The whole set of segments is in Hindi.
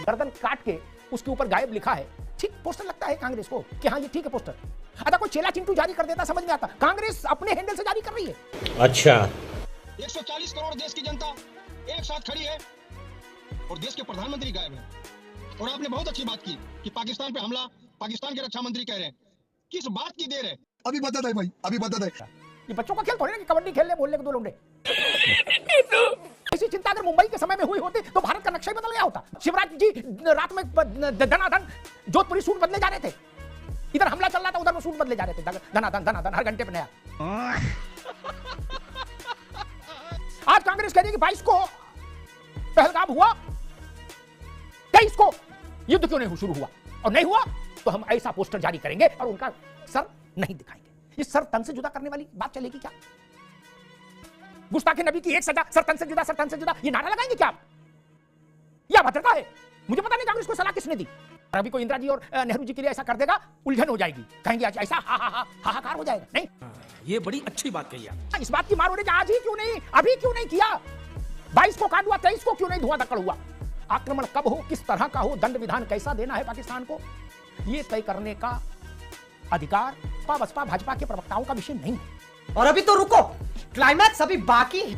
गर्दन काट के उसके ऊपर गायब लिखा है, ठीक पोस्टर लगता है कांग्रेस को कि हाँ ये ठीक है पोस्टर। अगर कोई चेला चिंटू जारी कर देता समझ में आता, कांग्रेस अपने हैंडल से जारी कर रही है। अच्छा, 140 करोड़ देश की जनता एक साथ खड़ी है और देश के प्रधानमंत्री गायब है। और आपने बहुत अच्छी बात की कि पाकिस्तान पे हमला, पाकिस्तान के रक्षा मंत्री कह रहे हैं, किस बात की देर है? अभी बता दे भाई, अभी बता दे। ये बच्चों का खेल थोड़ी ना कि कबड्डी खेलने बोलने के दो लोंडे। ऐसी चिंता अगर मुंबई के समय में हुई होती तो भारत का नक्शा ही बदल गया होता। शिवराज जी रात में धनाधन जोधपुरी सूट बदले जा रहे थे, इधर हमला चल रहा था, उधर वो सूट बदले जा रहे थे, धनाधन हर घंटे पे नया। आज कांग्रेस कह रही है कि 22 को पहलगाम हुआ, 23 को युद्ध क्यों नहीं शुरू हुआ, और नहीं हुआ तो हम ऐसा पोस्टर जारी करेंगे और उनका सर नहीं दिखाएंगे। इस सर तन से जुदा करने वाली बात चलेगी क्या? गुस्ताखे नबी की एक सजा, सर तन से जुदा, सर तन से जुदा, ये नारा लगाएंगे क्या आप? यह भद्रता है। मुझे पता नहीं कांग्रेस को सलाह किसने दी। अभी कोई इंदिरा जी और नेहरू जी के लिए ऐसा कर देगा, उलझन हो जाएगी, कहेंगे आज ऐसा हाहाकार हो जाएगा। नहीं, ये बड़ी अच्छी बात कही आप। इस बात की मार हो रही है आज ही क्यों नहीं, अभी क्यों नहीं किया? 22 को कांड हुआ, 23 को क्यों नहीं धुआं धक्कड़ हुआ? आक्रमण कब हो, किस तरह का हो, दंड विधान कैसा देना है पाकिस्तान को, यह तय करने का अधिकार बसपा भाजपा के प्रवक्ताओं का विषय नहीं है। और अभी तो रुको, क्लाइमैक्स अभी बाकी है।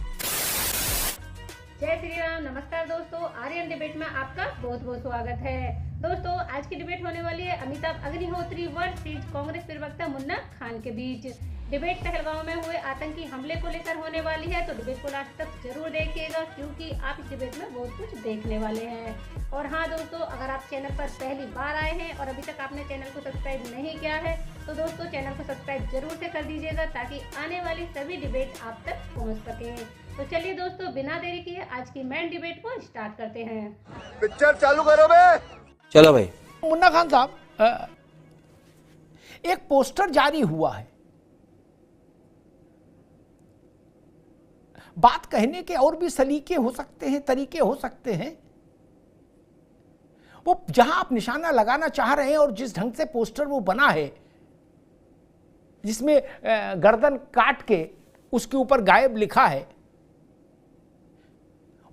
जय श्री राम, नमस्कार दोस्तों, आर्यन डिबेट में आपका बहुत बहुत स्वागत है। दोस्तों आज की डिबेट होने वाली है अमिताभ अग्निहोत्री वर्सेस कांग्रेस प्रवक्ता मुन्ना खान के बीच। डिबेट पहलगांव में हुए आतंकी हमले को लेकर होने वाली है, तो डिबेट को लास्ट तक जरूर देखिएगा क्योंकि आप इस डिबेट में बहुत कुछ देखने वाले हैं। और हाँ दोस्तों, अगर आप चैनल पर पहली बार आए हैं और अभी तक आपने चैनल को सब्सक्राइब नहीं किया है तो दोस्तों चैनल को सब्सक्राइब जरूर से कर दीजिएगा ताकि आने वाली सभी डिबेट आप तक पहुँच सके। तो चलिए दोस्तों, बिना देरी किए आज की मेन डिबेट को स्टार्ट करते हैं। पिक्चर चालू करो बे। चलो भाई। मुन्ना खान साहब, एक पोस्टर जारी हुआ है, बात कहने के और भी सलीके हो सकते हैं, तरीके हो सकते हैं। वो जहां आप निशाना लगाना चाह रहे हैं और जिस ढंग से पोस्टर वो बना है, जिसमें गर्दन काट के उसके ऊपर गायब लिखा है,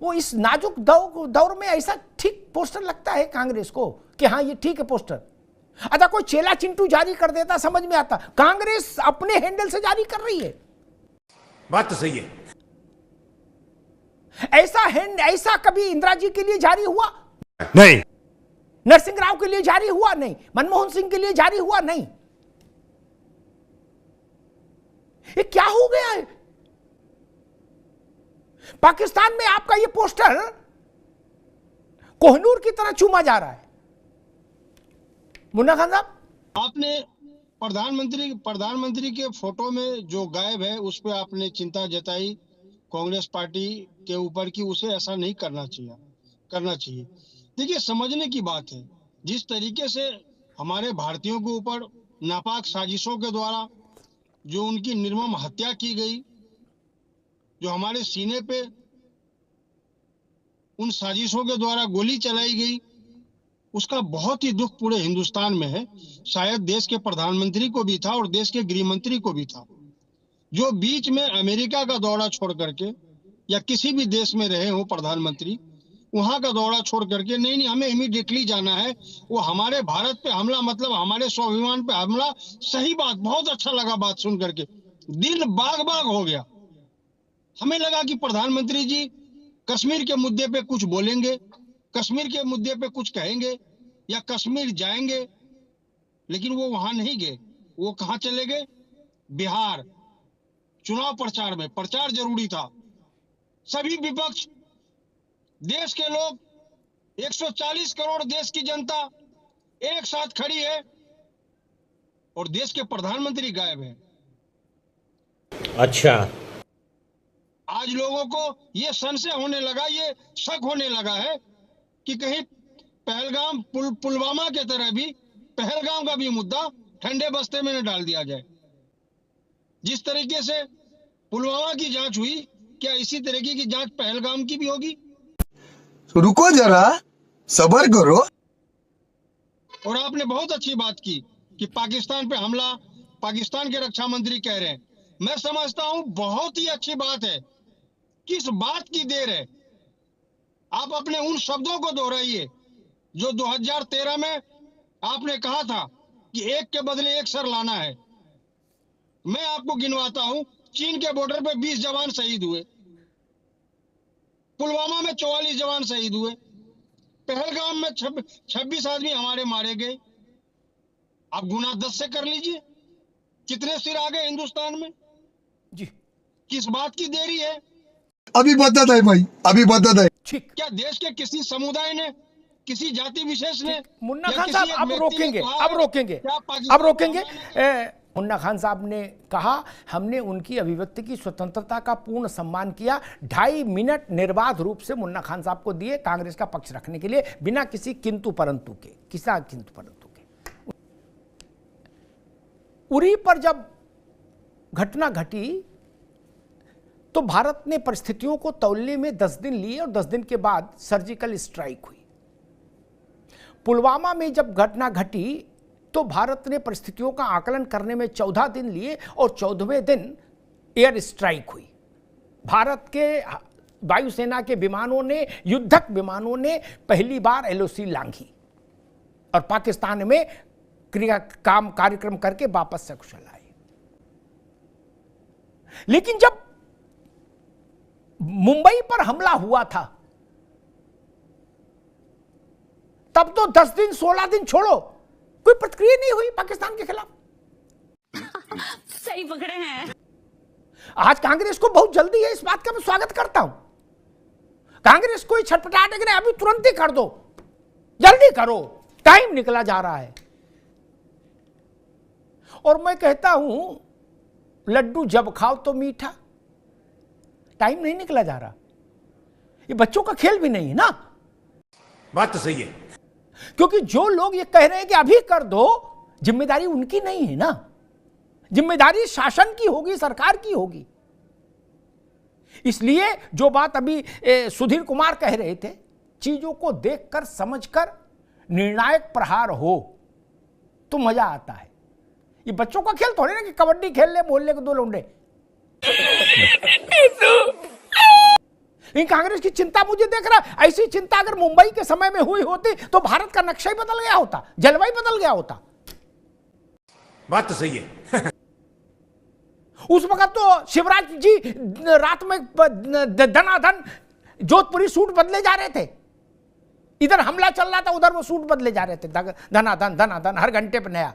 वो इस नाजुक दौर में ऐसा ठीक पोस्टर लगता है कांग्रेस को कि हाँ ये ठीक है पोस्टर। अच्छा कोई चेला चिंटू जारी कर देता समझ में आता, कांग्रेस अपने हैंडल से जारी कर रही है। बात तो सही है। ऐसा कभी इंदिरा जी के लिए जारी हुआ नहीं, नरसिंह राव के लिए जारी हुआ नहीं, मनमोहन सिंह के लिए जारी हुआ नहीं। ये क्या हो गया है? पाकिस्तान में आपका ये पोस्टर कोहिनूर की तरह चूमा जा रहा है। मुन्ना खान साहब, आपने प्रधानमंत्री के फोटो में जो गायब है उस पर आपने चिंता जताई कांग्रेस पार्टी के ऊपर कि उसे ऐसा नहीं करना चाहिए। देखिए, समझने की बात है, जिस तरीके से हमारे भारतीयों के ऊपर नापाक साजिशों के द्वारा जो उनकी निर्मम हत्या की गई, जो हमारे सीने पे उन साजिशों के द्वारा गोली चलाई गई, उसका बहुत ही दुख पूरे हिंदुस्तान में है। शायद देश के प्रधानमंत्री को भी था और देश के गृह मंत्री को भी था, जो बीच में अमेरिका का दौरा छोड़ करके या किसी भी देश में रहे हो प्रधानमंत्री, वहां का दौरा छोड़ करके नहीं हमें इमीडिएटली जाना है, वो हमारे भारत पे हमला, मतलब हमारे स्वाभिमान पे हमला। सही बात, बहुत अच्छा लगा बात सुन करके, दिल बाग बाग हो गया। हमें लगा कि प्रधानमंत्री जी कश्मीर के मुद्दे पे कुछ बोलेंगे, कश्मीर के मुद्दे पे कुछ कहेंगे या कश्मीर जाएंगे, लेकिन वो वहां नहीं गए। वो कहां चले गए? बिहार। चुनाव प्रचार में, प्रचार जरूरी था। सभी विपक्ष, देश के लोग, 140 करोड़ देश की जनता एक साथ खड़ी है और देश के प्रधानमंत्री गायब है। अच्छा, आज लोगों को ये संशय होने लगा, ये शक होने लगा है कि कहीं पहलगाम पुलवामा के तरह भी पहलगाम का भी मुद्दा ठंडे बस्ते में न डाल दिया जाए। जिस तरीके से पुलवामा की जांच हुई, क्या इसी तरीके की जांच पहलगाम की भी होगी? रुको जरा, सब्र करो। और आपने बहुत अच्छी बात की कि पाकिस्तान पे हमला, पाकिस्तान के रक्षा मंत्री कह रहे हैं। मैं समझता हूं बहुत ही अच्छी बात है। किस बात की देर है? आप अपने उन शब्दों को दोहराइए जो 2013 में आपने कहा था कि एक के बदले एक सर लाना है। मैं आपको गिनवाता हूं, चीन के बॉर्डर पे 20 जवान शहीद हुए, पुलवामा में 44 जवान शहीद हुए, पहलगाम में 26 आदमी हमारे मारे गए। आप गुना 10 से कर लीजिए, कितने सिर आ गए हिंदुस्तान में। जी, किस बात की देरी है? अभी बदत है भाई, अभी बदत है। ठीक। क्या देश के किसी समुदाय ने, किसी जाति विशेष ने, मुन्ना या खान किसी साहब एक अब व्यक्ति ने रोकेंगे, कहा अब है, रोकेंगे, क्या पाकिस्तान अब रोकेंगे। ने- मुन्ना खान साहब ने कहा हमने उनकी अभिव्यक्ति की स्वतंत्रता का पूर्ण सम्मान किया। 2.5 मिनट निर्बाध रूप से मुन्ना खान साहब को दिए कांग्रेस का पक्ष रखने के लिए, बिना किसी किंतु परंतु के, किसा किंतु परंतु के। उरी पर जब घटना घटी तो भारत ने परिस्थितियों को तौलने में 10 दिन लिए और 10 दिन के बाद सर्जिकल स्ट्राइक हुई। पुलवामा में जब घटना घटी तो भारत ने परिस्थितियों का आकलन करने में 14 दिन लिए और 14वें दिन एयर स्ट्राइक हुई। भारत के वायुसेना के विमानों ने, युद्धक विमानों ने पहली बार एलओसी लांघी और पाकिस्तान में कार्यक्रम करके वापस से कुशल आए। लेकिन जब मुंबई पर हमला हुआ था तब तो 10 दिन 16 दिन छोड़ो, कोई प्रतिक्रिया नहीं हुई पाकिस्तान के खिलाफ। सही पकड़े हैं। आज कांग्रेस को बहुत जल्दी है, इस बात का मैं स्वागत करता हूं। कांग्रेस को छटपटाने के लिए अभी तुरंत ही कर दो, जल्दी करो, टाइम निकला जा रहा है। और मैं कहता हूं लड्डू जब खाओ तो मीठा, टाइम नहीं निकला जा रहा। ये बच्चों का खेल भी नहीं है ना। बात तो सही है। क्योंकि जो लोग ये कह रहे हैं कि अभी कर दो, जिम्मेदारी उनकी नहीं है ना, जिम्मेदारी शासन की होगी, सरकार की होगी। इसलिए जो बात अभी सुधीर कुमार कह रहे थे, चीजों को देखकर समझकर निर्णायक प्रहार हो तो मजा आता है। ये बच्चों का खेल थोड़ी ना कि कबड्डी खेल ले मोहल्ले के 2 लौंडे। कांग्रेस की चिंता मुझे देख रहा, ऐसी चिंता अगर मुंबई के समय में हुई होती तो भारत का नक्शा ही बदल गया होता, जलवायु बदल गया होता। बात तो सही है। उस वक्त तो शिवराज जी रात में धनाधन जोधपुरी सूट बदले जा रहे थे, इधर हमला चल रहा था, उधर वो सूट बदले जा रहे थे, धनाधन धनाधन, हर घंटे पे नया।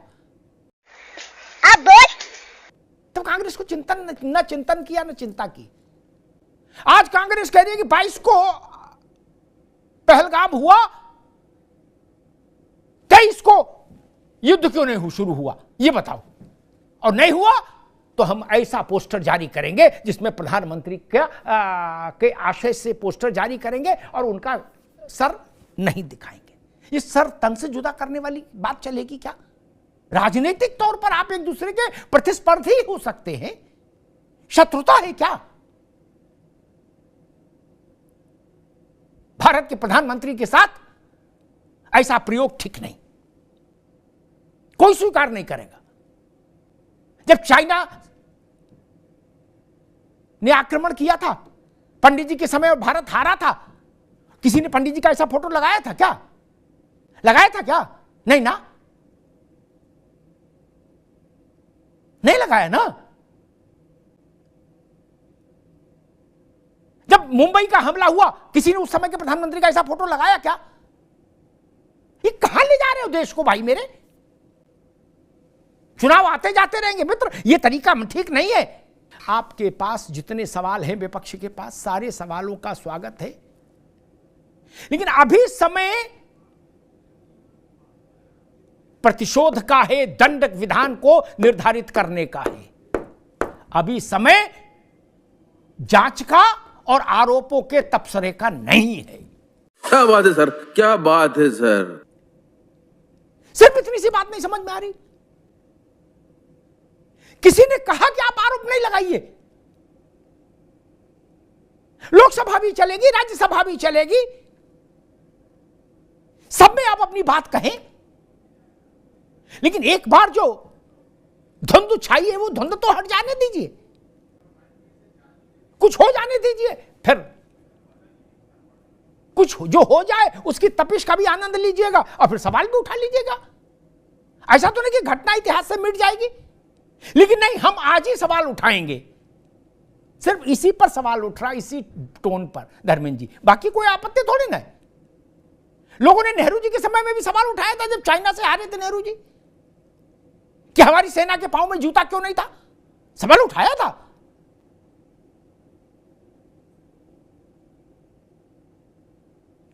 अब बोल। तो कांग्रेस को न चिंतन किया न चिंता की। आज कांग्रेस कह रही है कि 22 को पहलगाम हुआ, 23 को युद्ध क्यों नहीं शुरू हुआ, ये बताओ। और नहीं हुआ तो हम ऐसा पोस्टर जारी करेंगे जिसमें प्रधानमंत्री के आशय से पोस्टर जारी करेंगे और उनका सर नहीं दिखाएंगे। इस सर तन से जुदा करने वाली बात चलेगी क्या? राजनीतिक तौर पर आप एक दूसरे के प्रतिस्पर्धी हो सकते हैं, शत्रुता है क्या? भारत के प्रधानमंत्री के साथ ऐसा प्रयोग ठीक नहीं, कोई स्वीकार नहीं करेगा। जब चाइना ने आक्रमण किया था पंडित जी के समय और भारत हारा था, किसी ने पंडित जी का ऐसा फोटो लगाया था क्या? लगाया था क्या? नहीं ना, नहीं लगाया ना। जब मुंबई का हमला हुआ किसी ने उस समय के प्रधानमंत्री का ऐसा फोटो लगाया क्या? ये कहां ले जा रहे हो देश को भाई मेरे? चुनाव आते जाते रहेंगे मित्र, ये तरीका ठीक नहीं है। आपके पास जितने सवाल हैं विपक्ष के पास, सारे सवालों का स्वागत है, लेकिन अभी समय प्रतिशोध का है, दंड विधान को निर्धारित करने का है। अभी समय जांच का और आरोपों के तबसरे का नहीं है। क्या बात है सर, क्या बात है सर। सिर्फ इतनी सी बात नहीं समझ में आ रही। किसी ने कहा कि आप आरोप नहीं लगाइए, लोकसभा भी चलेगी, राज्यसभा भी चलेगी, सब में आप अपनी बात कहें, लेकिन एक बार जो धुंध छाई है वो धुंध तो हट जाने दीजिए, कुछ हो जाने दीजिए, फिर कुछ जो हो जाए उसकी तपिश का भी आनंद लीजिएगा और फिर सवाल भी उठा लीजिएगा। ऐसा तो नहीं कि घटना इतिहास से मिट जाएगी, लेकिन नहीं, हम आज ही सवाल उठाएंगे। सिर्फ इसी पर सवाल उठ रहा, इसी टोन पर धर्मेंद्र जी, बाकी कोई आपत्ति थोड़ी ना है। लोगों ने नेहरू जी के समय में भी सवाल उठाया था जब चाइना से हारे थे नेहरू जी कि हमारी सेना के पांव में जूता क्यों नहीं था, सवाल उठाया था।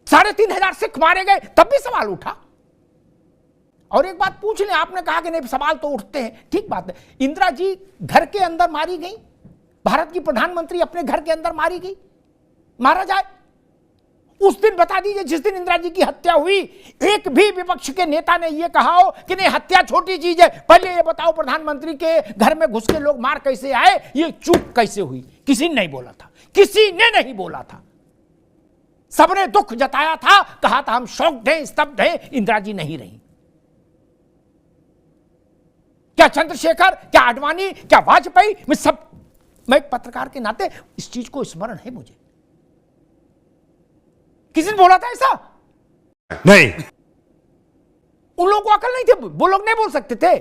साढ़े 3,000 सिख मारे गए तब भी सवाल उठा। और एक बात पूछ लें, आपने कहा कि नहीं सवाल तो उठते हैं, ठीक बात है। इंदिरा जी घर के अंदर मारी गई, भारत की प्रधानमंत्री अपने घर के अंदर मारी गई, मारा जाए उस दिन बता दीजिए जिस दिन इंदिरा जी की हत्या हुई, एक भी विपक्ष के नेता ने यह कहा हो कि नहीं हत्या छोटी चीज है, पहले ये बताओ प्रधानमंत्री के घर में घुस के लोग मार कैसे आए, ये चूक कैसे हुई? किसी ने नहीं बोला था, किसी ने नहीं बोला था। सबने दुख जताया था, कहा था हम शॉक्ड हैं, स्तब्ध हैं, इंदिरा जी नहीं रही। क्या चंद्रशेखर, क्या आडवाणी, क्या वाजपेयी, मैं एक पत्रकार के नाते इस चीज को स्मरण है मुझे। किसी ने बोला था ऐसा? नहीं। उन लोगों को अकल नहीं थी, वो लोग नहीं बोल सकते थे।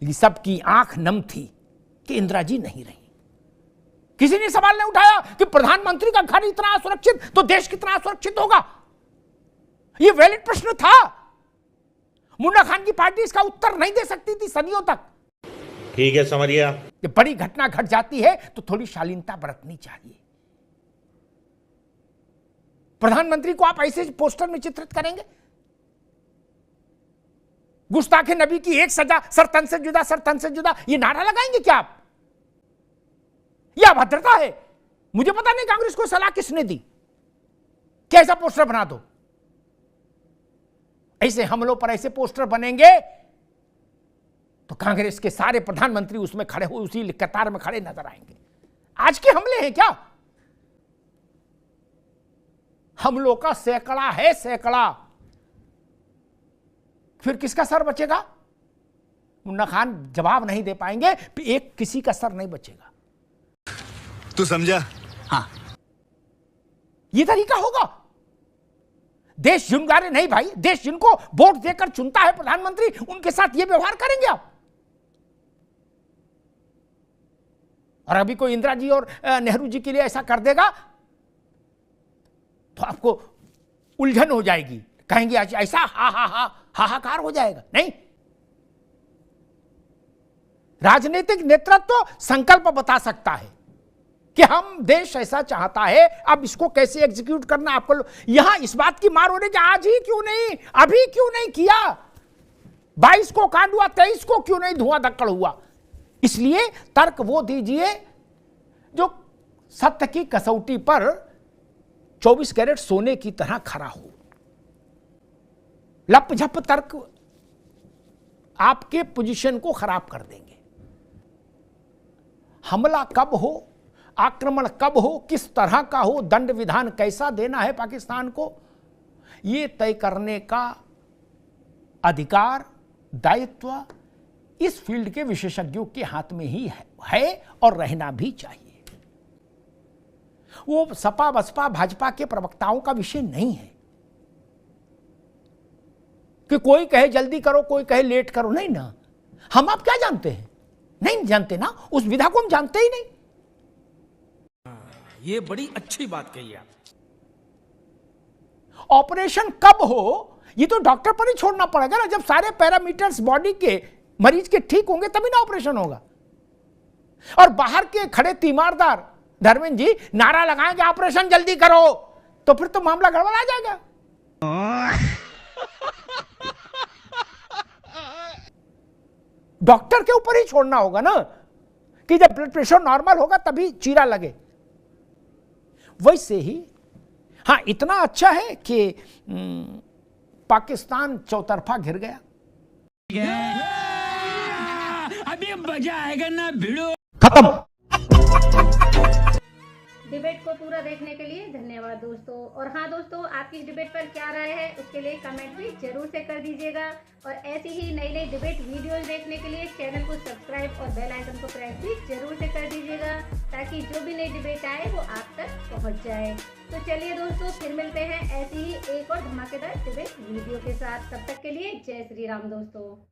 लेकिन सबकी आंख नम थी कि इंदिरा जी नहीं रही। किसी ने सवाल नहीं उठाया कि प्रधानमंत्री का घर इतना असुरक्षित तो देश कितना असुरक्षित होगा। यह वैलिड प्रश्न था। मुन्ना खान की पार्टी इसका उत्तर नहीं दे सकती थी सदियों तक। ठीक है, समझिए। जब बड़ी घटना घट जाती है तो थोड़ी शालीनता बरतनी चाहिए। प्रधानमंत्री को आप ऐसे पोस्टर में चित्रित करेंगे? गुस्ताखे नबी की एक सजा, सर तन से जुदा, सर तन से जुदा, ये नारा लगाएंगे क्या आप? यह अभद्रता है। मुझे पता नहीं कांग्रेस को सलाह किसने दी कि ऐसा पोस्टर बना दो। ऐसे हमलों पर ऐसे पोस्टर बनेंगे तो कांग्रेस के सारे प्रधानमंत्री उसमें खड़े हुए उसी कतार में खड़े नजर आएंगे। आज के हमले हैं क्या? हमलों का सैकड़ा है, सैकड़ा। फिर किसका सर बचेगा? मुन्ना खान जवाब नहीं दे पाएंगे, एक किसी का सर नहीं बचेगा। तू समझा? हाँ, ये तरीका होगा। देश जिनगारे नहीं भाई, देश जिनको वोट देकर चुनता है प्रधानमंत्री, उनके साथ ये व्यवहार करेंगे आप। और अभी कोई इंदिरा जी और नेहरू जी के लिए ऐसा कर देगा तो आपको उलझन हो जाएगी, कहेंगे ऐसा हाहाकार हो जाएगा। नहीं, राजनीतिक नेतृत्व संकल्प बता सकता है कि हम देश ऐसा चाहता है, अब इसको कैसे एग्जीक्यूट करना आपको। यहां इस बात की मार हो रही कि आज ही क्यों नहीं, अभी क्यों नहीं किया, 22 को कांड हुआ, 23 को क्यों नहीं धुआं धक्कड़ हुआ। इसलिए तर्क वो दीजिए जो सत्य की कसौटी पर 24 कैरेट सोने की तरह खरा हो। लपझप तर्क आपके पोजीशन को खराब कर देंगे। हमला कब हो, आक्रमण कब हो, किस तरह का हो, दंड विधान कैसा देना है पाकिस्तान को, यह तय करने का अधिकार, दायित्व इस फील्ड के विशेषज्ञों के हाथ में ही है और रहना भी चाहिए। वो सपा बसपा भाजपा के प्रवक्ताओं का विषय नहीं है कि कोई कहे जल्दी करो, कोई कहे लेट करो। नहीं ना, हम आप क्या जानते हैं? नहीं जानते ना, उस विधा को हम जानते ही नहीं। ये बड़ी अच्छी बात कही आप। ऑपरेशन कब हो ये तो डॉक्टर पर ही छोड़ना पड़ेगा ना। जब सारे पैरामीटर्स बॉडी के मरीज के ठीक होंगे तभी ना ऑपरेशन होगा। और बाहर के खड़े तीमारदार धर्मेंद्र जी नारा लगाएंगे ऑपरेशन जल्दी करो, तो फिर तो मामला गड़बड़ा जाएगा। डॉक्टर के ऊपर ही छोड़ना होगा ना कि जब ब्लड प्रेशर नॉर्मल होगा तभी चीरा लगे। वैसे ही हां, इतना अच्छा है कि पाकिस्तान चौतरफा घिर गया। अभी मजा आएगा ना भिड़ो। खत्म। डिबेट को पूरा देखने के लिए धन्यवाद दोस्तों। और हाँ दोस्तों, आपकी इस डिबेट पर क्या राय है उसके लिए कमेंट भी जरूर से कर दीजिएगा। और ऐसी ही नई नई डिबेट वीडियोस देखने के लिए चैनल को सब्सक्राइब और बेल आइकन को प्रेस भी जरूर से कर दीजिएगा, ताकि जो भी नई डिबेट आए वो आप तक पहुँच जाए। तो चलिए दोस्तों, फिर मिलते हैं ऐसी ही एक और धमाकेदार डिबेट वीडियो के साथ। तब तक के लिए जय श्री राम दोस्तों।